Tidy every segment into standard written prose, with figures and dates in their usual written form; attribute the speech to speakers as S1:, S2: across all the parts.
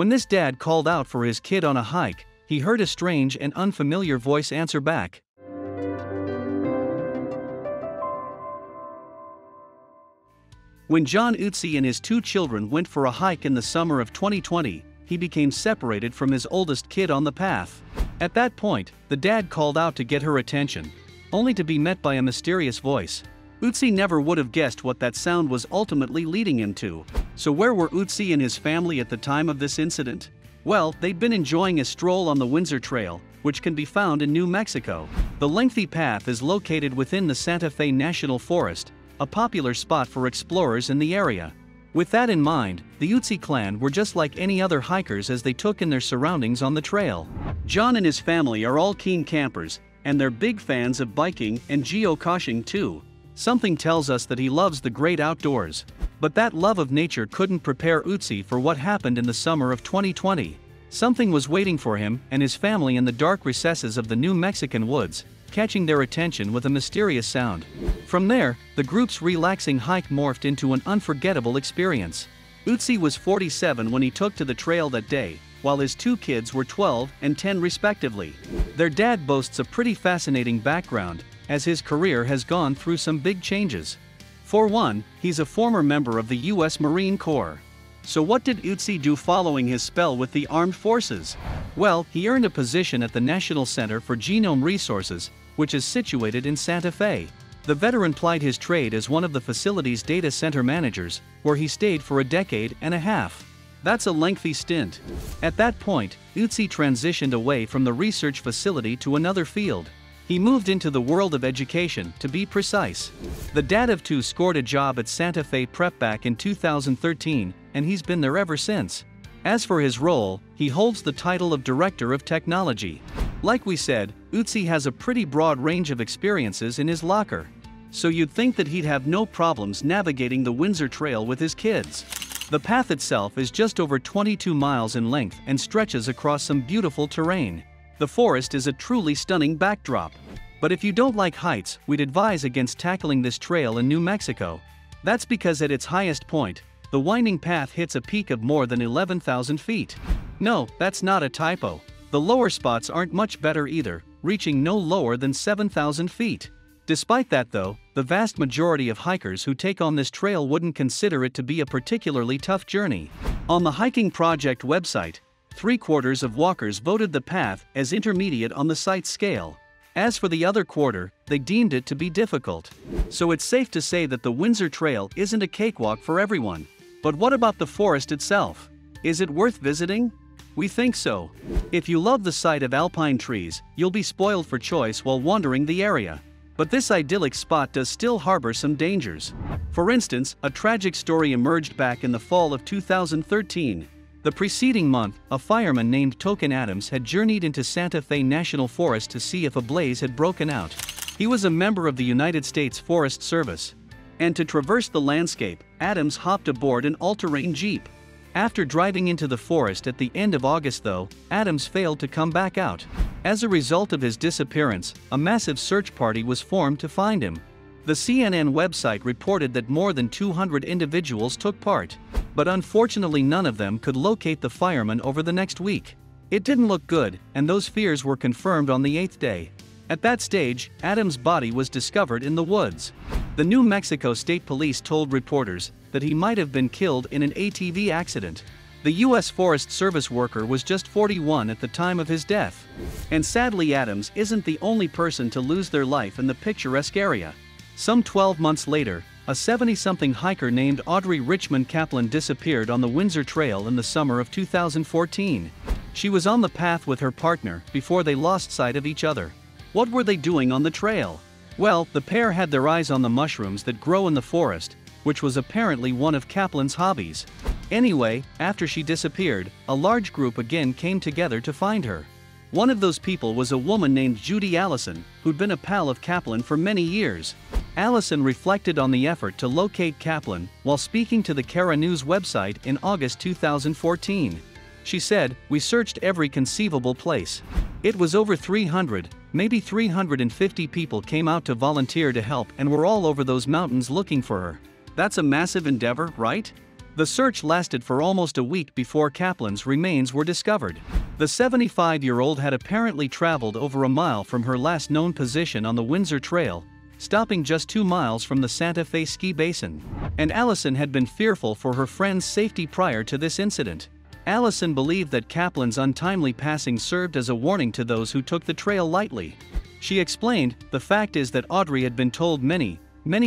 S1: When this dad called out for his kid on a hike, he heard a strange and unfamiliar voice answer back. When John Ötzi and his 2 children went for a hike in the summer of 2020, he became separated from his oldest kid on the path. At that point, the dad called out to get her attention, only to be met by a mysterious voice. Ötzi never would have guessed what that sound was ultimately leading him to. So where were Ötzi and his family at the time of this incident? Well, they'd been enjoying a stroll on the Windsor Trail, which can be found in New Mexico. The lengthy path is located within the Santa Fe National Forest, a popular spot for explorers in the area. With that in mind, the Ötzi clan were just like any other hikers as they took in their surroundings on the trail. John and his family are all keen campers, and they're big fans of biking and geocaching too. Something tells us that he loves the great outdoors. But that love of nature couldn't prepare Ötzi for what happened in the summer of 2020. Something was waiting for him and his family in the dark recesses of the New Mexican woods, catching their attention with a mysterious sound. From there, the group's relaxing hike morphed into an unforgettable experience. Ötzi was 47 when he took to the trail that day, while his 2 kids were 12 and 10 respectively. Their dad boasts a pretty fascinating background, as his career has gone through some big changes. For one, he's a former member of the U.S. Marine Corps. So what did Ötzi do following his spell with the armed forces? Well, he earned a position at the National Center for Genome Resources, which is situated in Santa Fe. The veteran plied his trade as one of the facility's data center managers, where he stayed for a decade and a half. That's a lengthy stint. At that point, Ötzi transitioned away from the research facility to another field. He moved into the world of education, to be precise. The dad of 2 scored a job at Santa Fe Prep back in 2013, and he's been there ever since. As for his role, he holds the title of Director of Technology. Like we said, Ötzi has a pretty broad range of experiences in his locker. So you'd think that he'd have no problems navigating the Windsor Trail with his kids. The path itself is just over 22 miles in length and stretches across some beautiful terrain. The forest is a truly stunning backdrop. But if you don't like heights, we'd advise against tackling this trail in New Mexico. That's because at its highest point, the winding path hits a peak of more than 11,000 feet. No, that's not a typo. The lower spots aren't much better either, reaching no lower than 7,000 feet. Despite that though, the vast majority of hikers who take on this trail wouldn't consider it to be a particularly tough journey. On the Hiking Project website, 3/4 of walkers voted the path as intermediate on the site's scale. As for the other quarter, they deemed it to be difficult. So it's safe to say that the Windsor Trail isn't a cakewalk for everyone. But what about the forest itself? Is it worth visiting? We think so. If you love the sight of alpine trees, you'll be spoiled for choice while wandering the area. But this idyllic spot does still harbor some dangers. For instance, a tragic story emerged back in the fall of 2013. The preceding month, a fireman named Token Adams had journeyed into Santa Fe National Forest to see if a blaze had broken out. He was a member of the United States Forest Service. And to traverse the landscape, Adams hopped aboard an all-terrain Jeep. After driving into the forest at the end of August though, Adams failed to come back out. As a result of his disappearance, a massive search party was formed to find him. The CNN website reported that more than 200 individuals took part. But unfortunately none of them could locate the fireman over the next week. It didn't look good, and those fears were confirmed on the 8th day. At that stage, Adams' body was discovered in the woods. The New Mexico State Police told reporters that he might have been killed in an ATV accident. The U.S. Forest Service worker was just 41 at the time of his death. And sadly Adams isn't the only person to lose their life in the picturesque area. Some 12 months later, a 70-something hiker named Audrey Richmond Kaplan disappeared on the Windsor Trail in the summer of 2014. She was on the path with her partner before they lost sight of each other. What were they doing on the trail? Well, the pair had their eyes on the mushrooms that grow in the forest, which was apparently one of Kaplan's hobbies. Anyway, after she disappeared, a large group again came together to find her. One of those people was a woman named Judy Allison, who'd been a pal of Kaplan for many years. Allison reflected on the effort to locate Kaplan while speaking to the Kara News website in August 2014. She said, "We searched every conceivable place. It was over 300, maybe 350 people came out to volunteer to help and were all over those mountains looking for her. That's a massive endeavor, right? The search lasted for almost a week before Kaplan's remains were discovered. The 75-year-old had apparently traveled over a mile from her last known position on the Windsor Trail, stopping just 2 miles from the Santa Fe ski basin. And Allison had been fearful for her friend's safety prior to this incident. Allison believed that Kaplan's untimely passing served as a warning to those who took the trail lightly. She explained, "The fact is that Audrey had been told many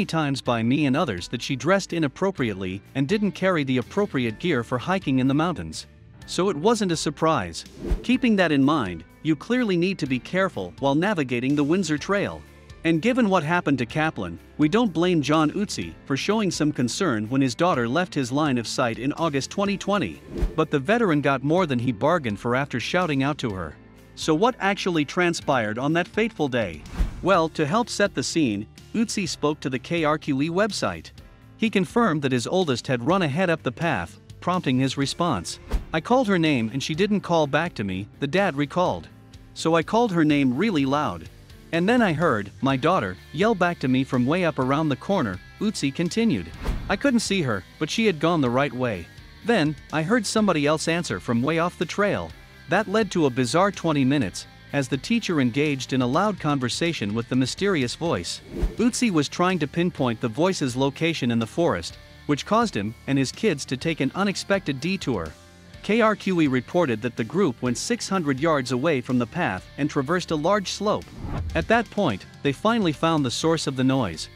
S1: times by me and others that she dressed inappropriately and didn't carry the appropriate gear for hiking in the mountains. So it wasn't a surprise." Keeping that in mind, you clearly need to be careful while navigating the Windsor Trail. And given what happened to Kaplan, we don't blame John Ötzi for showing some concern when his daughter left his line of sight in August 2020. But the veteran got more than he bargained for after shouting out to her. So what actually transpired on that fateful day? Well, to help set the scene, Ötzi spoke to the KRQE website. He confirmed that his oldest had run ahead up the path, prompting his response. "I called her name and she didn't call back to me," the dad recalled. "So I called her name really loud. And then I heard my daughter yell back to me from way up around the corner," Ötzi continued. "I couldn't see her, but she had gone the right way. Then, I heard somebody else answer from way off the trail. That led to a bizarre 20 minutes, as the teacher engaged in a loud conversation with the mysterious voice." Ötzi was trying to pinpoint the voice's location in the forest, which caused him and his kids to take an unexpected detour. KRQE reported that the group went 600 yards away from the path and traversed a large slope. At that point, they finally found the source of the noise.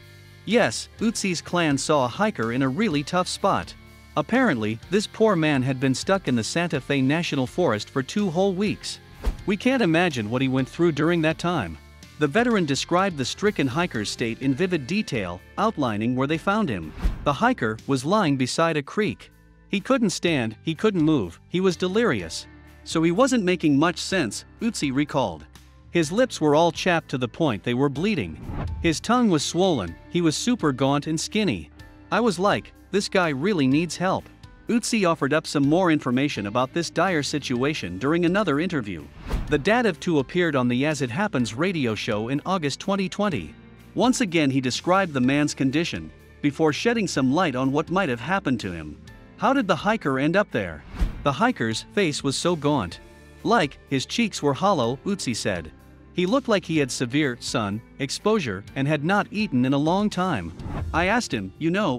S1: Yes, Ötzi's clan saw a hiker in a really tough spot. Apparently, this poor man had been stuck in the Santa Fe National Forest for 2 whole weeks. We can't imagine what he went through during that time. The veteran described the stricken hiker's state in vivid detail, outlining where they found him. The hiker was lying beside a creek. He couldn't stand, he couldn't move, he was delirious. So he wasn't making much sense, Ötzi recalled. His lips were all chapped to the point they were bleeding. His tongue was swollen, he was super gaunt and skinny. I was like, this guy really needs help. Ötzi offered up some more information about this dire situation during another interview. The dad of 2 appeared on the As It Happens radio show in August 2020. Once again he described the man's condition, before shedding some light on what might have happened to him. How did the hiker end up there? The hiker's face was so gaunt. Like, his cheeks were hollow, Ötzi said. He looked like he had severe sun exposure and had not eaten in a long time. I asked him,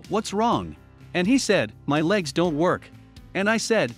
S1: what's wrong? And he said, my legs don't work. And I said,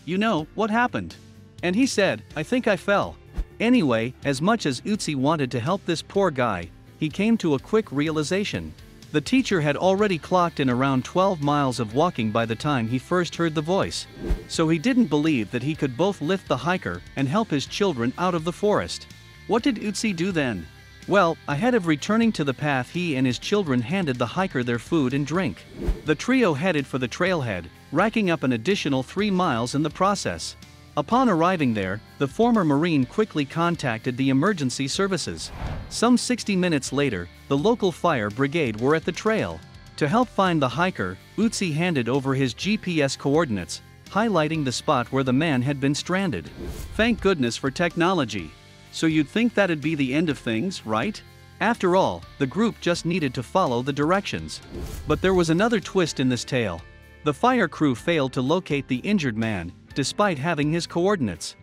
S1: what happened? And he said, I think I fell. Anyway, as much as Ötzi wanted to help this poor guy, he came to a quick realization. The teacher had already clocked in around 12 miles of walking by the time he first heard the voice. So he didn't believe that he could both lift the hiker and help his children out of the forest. What did Ötzi do then? Well, ahead of returning to the path, he and his children handed the hiker their food and drink. The trio headed for the trailhead, racking up an additional 3 miles in the process. Upon arriving there, the former Marine quickly contacted the emergency services. Some 60 minutes later, the local fire brigade were at the trail. To help find the hiker, Ötzi handed over his GPS coordinates, highlighting the spot where the man had been stranded. Thank goodness for technology. So you'd think that'd be the end of things, right? After all, the group just needed to follow the directions. But there was another twist in this tale. The fire crew failed to locate the injured man, despite having his coordinates.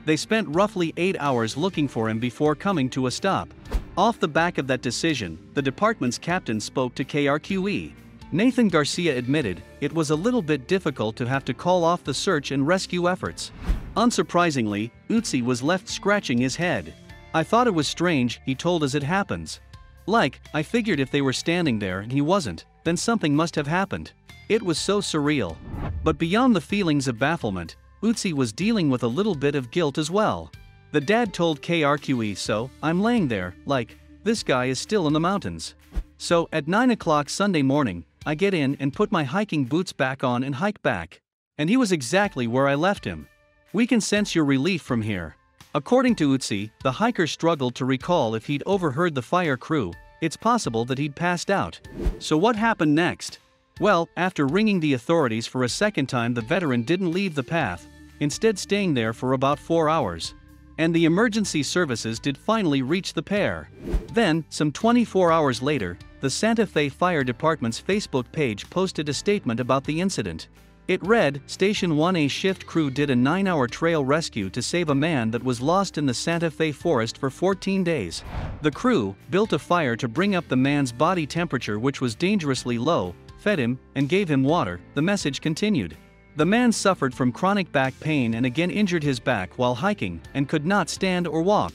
S1: They spent roughly 8 hours looking for him before coming to a stop. Off the back of that decision, the department's captain spoke to KRQE. Nathan Garcia admitted, it was a little bit difficult to have to call off the search and rescue efforts. Unsurprisingly, Ötzi was left scratching his head. I thought it was strange, he told As It Happens. Like, I figured if they were standing there and he wasn't, then something must have happened. It was so surreal. But beyond the feelings of bafflement, Ötzi was dealing with a little bit of guilt as well. The dad told KRQE, so, I'm laying there, like, this guy is still in the mountains. So, at 9 o'clock Sunday morning, I get in and put my hiking boots back on and hike back. And he was exactly where I left him. We can sense your relief from here. According to Ötzi, the hiker struggled to recall if he'd overheard the fire crew. It's possible that he'd passed out. So what happened next? Well, after ringing the authorities for a second time, the veteran didn't leave the path, instead staying there for about 4 hours. And the emergency services did finally reach the pair. Then, some 24 hours later, the Santa Fe Fire Department's Facebook page posted a statement about the incident. It read, Station 1A shift crew did a 9-hour trail rescue to save a man that was lost in the Santa Fe forest for 14 days. The crew built a fire to bring up the man's body temperature, which was dangerously low, fed him, and gave him water, the message continued. The man suffered from chronic back pain and again injured his back while hiking and could not stand or walk.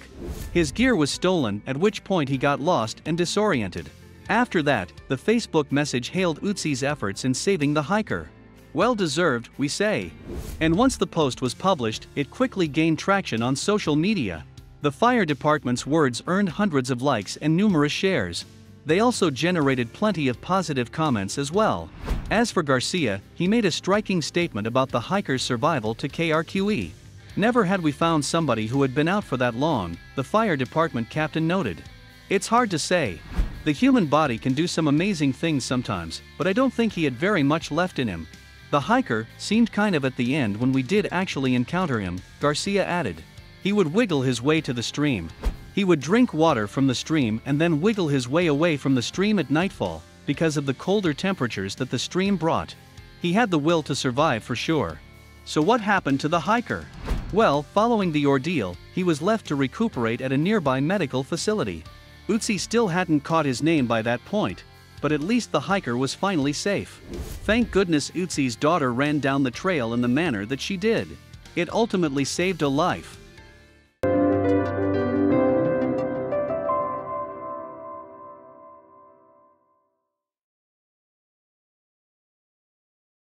S1: His gear was stolen, at which point he got lost and disoriented. After that, the Facebook message hailed Ötzi's efforts in saving the hiker. Well deserved, we say. And once the post was published, it quickly gained traction on social media. The fire department's words earned hundreds of likes and numerous shares. They also generated plenty of positive comments as well. As for Garcia, he made a striking statement about the hiker's survival to KRQE. Never had we found somebody who had been out for that long, the fire department captain noted. It's hard to say. The human body can do some amazing things sometimes, but I don't think he had very much left in him. The hiker seemed kind of at the end when we did actually encounter him, Garcia added. He would wiggle his way to the stream. He would drink water from the stream and then wiggle his way away from the stream at nightfall, because of the colder temperatures that the stream brought. He had the will to survive for sure. So what happened to the hiker? Well, following the ordeal, he was left to recuperate at a nearby medical facility. Ötzi still hadn't caught his name by that point, but at least the hiker was finally safe. Thank goodness Ötzi's daughter ran down the trail in the manner that she did. It ultimately saved a life.